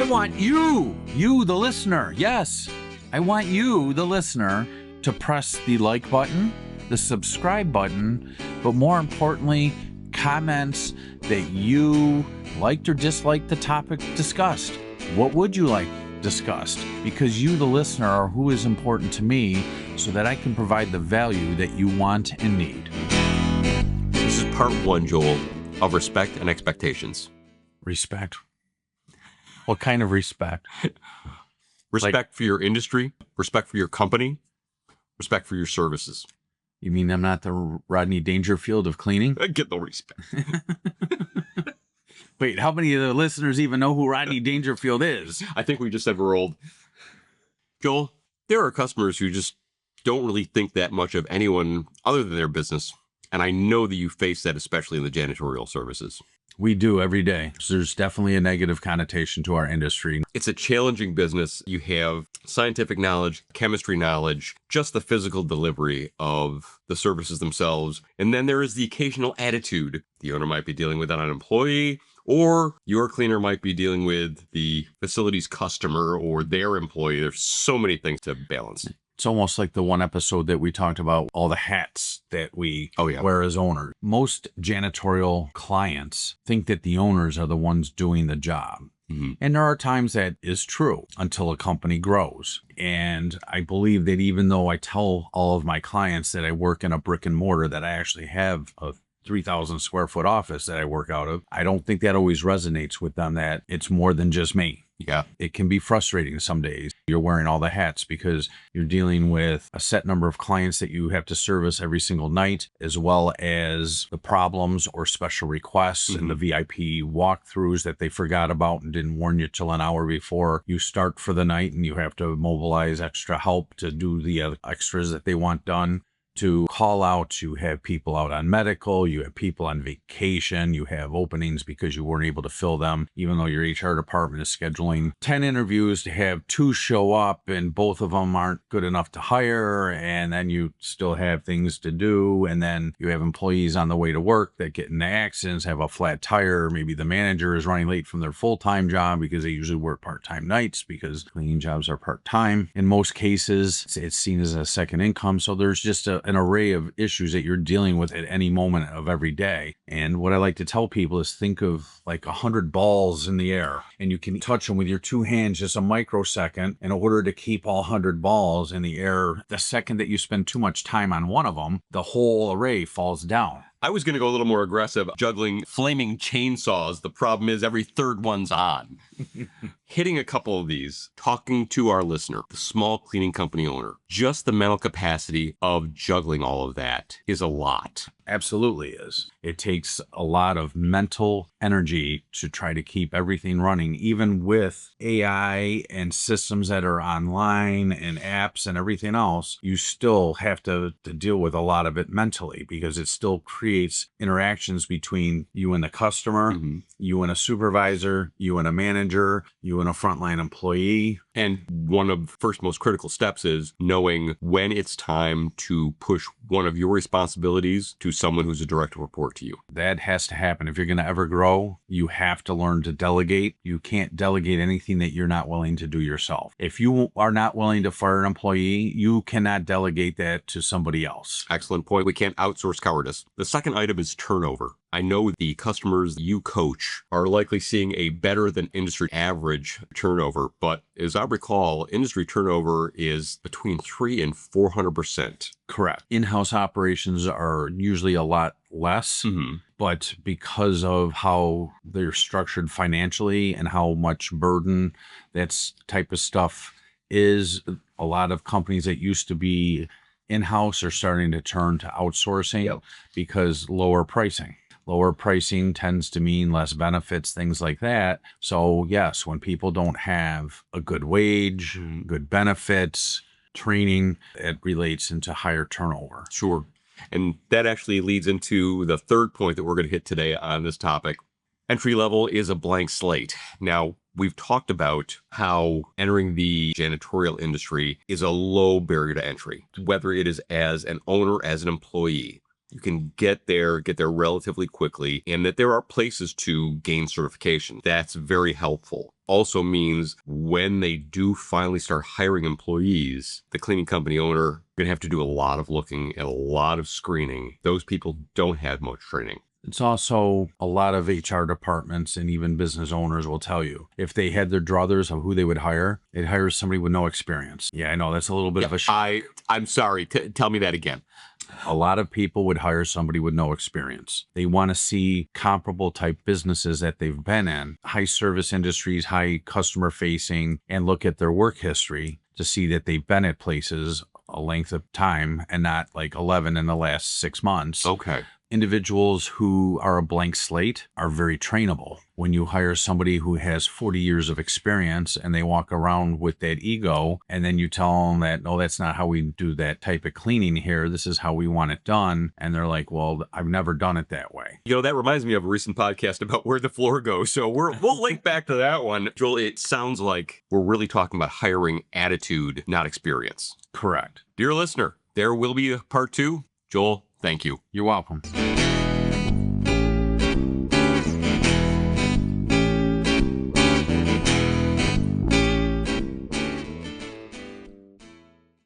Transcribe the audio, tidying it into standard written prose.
want you, the listener. Yes, I want you, the listener, to press the like button, the subscribe button, but more importantly, comments that you liked or disliked the topic discussed. What would you like discussed? Because you, the listener, are who is important to me so that I can provide the value that you want and need. This is part one, Joel, of respect and expectations. Respect? What kind of respect? Respect for your industry, respect for your company, respect for your services. You mean I'm not the Rodney Dangerfield of cleaning? I get no respect. Wait, how many of the listeners even know who Rodney Dangerfield is? I think we just said we're old. Joel, there are customers who just don't really think that much of anyone other than their business. And I know that you face that, especially in the janitorial services. We do every day. There's definitely a negative connotation to our industry. It's a challenging business. You have scientific knowledge, chemistry knowledge, just the physical delivery of the services themselves. And then there is the occasional attitude. The owner might be dealing with an employee, or your cleaner might be dealing with the facility's customer or their employee. There's so many things to balance. It's almost like the one episode that we talked about all the hats that we wear as owners. Most janitorial clients think that the owners are the ones doing the job. Mm-hmm. And there are times that is true until a company grows. And I believe that even though I tell all of my clients that I work in a brick and mortar, that I actually have a 3,000 square foot office that I work out of, I don't think that always resonates with them, that it's more than just me. Yeah. It can be frustrating some days. You're wearing all the hats because you're dealing with a set number of clients that you have to service every single night, as well as the problems or special requests and the VIP walkthroughs that they forgot about and didn't warn you till an hour before you start for the night, and you have to mobilize extra help to do the extras that they want done. To call out, you have people out on medical, you have people on vacation, you have openings because you weren't able to fill them, even though your HR department is scheduling 10 interviews to have 2 show up and both of them aren't good enough to hire, and then you still have things to do, and then you have employees on the way to work that get into accidents, have a flat tire, maybe the manager is running late from their full-time job because they usually work part-time nights because cleaning jobs are part-time. In most cases, it's seen as a second income, so there's just an array of issues that you're dealing with at any moment of every day. And what I like to tell people is think of like 100 balls in the air, and you can touch them with your 2 hands just a microsecond in order to keep all 100 balls in the air. The second that you spend too much time on one of them, the whole array falls down. I was going to go a little more aggressive, juggling flaming chainsaws. The problem is every third one's on. Hitting a couple of these, talking to our listener, the small cleaning company owner, just the mental capacity of juggling all of that is a lot. Absolutely is. It takes a lot of mental energy to try to keep everything running, even with AI and systems that are online and apps and everything else. You still have to deal with a lot of it mentally, because it still creates interactions between you and the customer, you and a supervisor, you and a manager, you and a frontline employee. And one of the first most critical steps is knowing when it's time to push one of your responsibilities to someone who's a direct report to you. That has to happen. If you're going to ever grow, you have to learn to delegate. You can't delegate anything that you're not willing to do yourself. If you are not willing to fire an employee, you cannot delegate that to somebody else. Excellent point. We can't outsource cowardice. The second item is turnover. I know the customers you coach are likely seeing a better than industry average turnover, but as I recall, industry turnover is between 300% and 400%. Correct. In-house operations are usually a lot less, but because of how they're structured financially and how much burden that type of stuff is, a lot of companies that used to be in-house are starting to turn to outsourcing because lower pricing. Lower pricing tends to mean less benefits, things like that. So yes, when people don't have a good wage, good benefits, training, it relates into higher turnover. Sure. And that actually leads into the third point that we're going to hit today on this topic. Entry level is a blank slate. Now, we've talked about how entering the janitorial industry is a low barrier to entry, whether it is as an owner, as an employee. you can get there relatively quickly, and that there are places to gain certification. That's very helpful. Also means when they do finally start hiring employees, the cleaning company owner going to have to do a lot of looking and a lot of screening. Those people don't have much training. It's also a lot of HR departments and even business owners will tell you if they had their druthers of who they would hire, they'd hire somebody with no experience. Yeah, I know that's a little bit of a shock. I'm sorry. Tell me that again. A lot of people would hire somebody with no experience. They want to see comparable type businesses that they've been in, high service industries, high customer facing, and look at their work history to see that they've been at places a length of time and not like 11 in the last 6 months. Okay. Individuals who are a blank slate are very trainable. When you hire somebody who has 40 years of experience and they walk around with that ego, and then you tell them that, no, that's not how we do that type of cleaning here. This is how we want it done. And they're like, well, I've never done it that way. You know, that reminds me of a recent podcast about where the floor goes. So we'll link back to that one. Joel, it sounds like we're really talking about hiring attitude, not experience. Correct. Dear listener, there will be a part 2. Joel, thank you. You're welcome.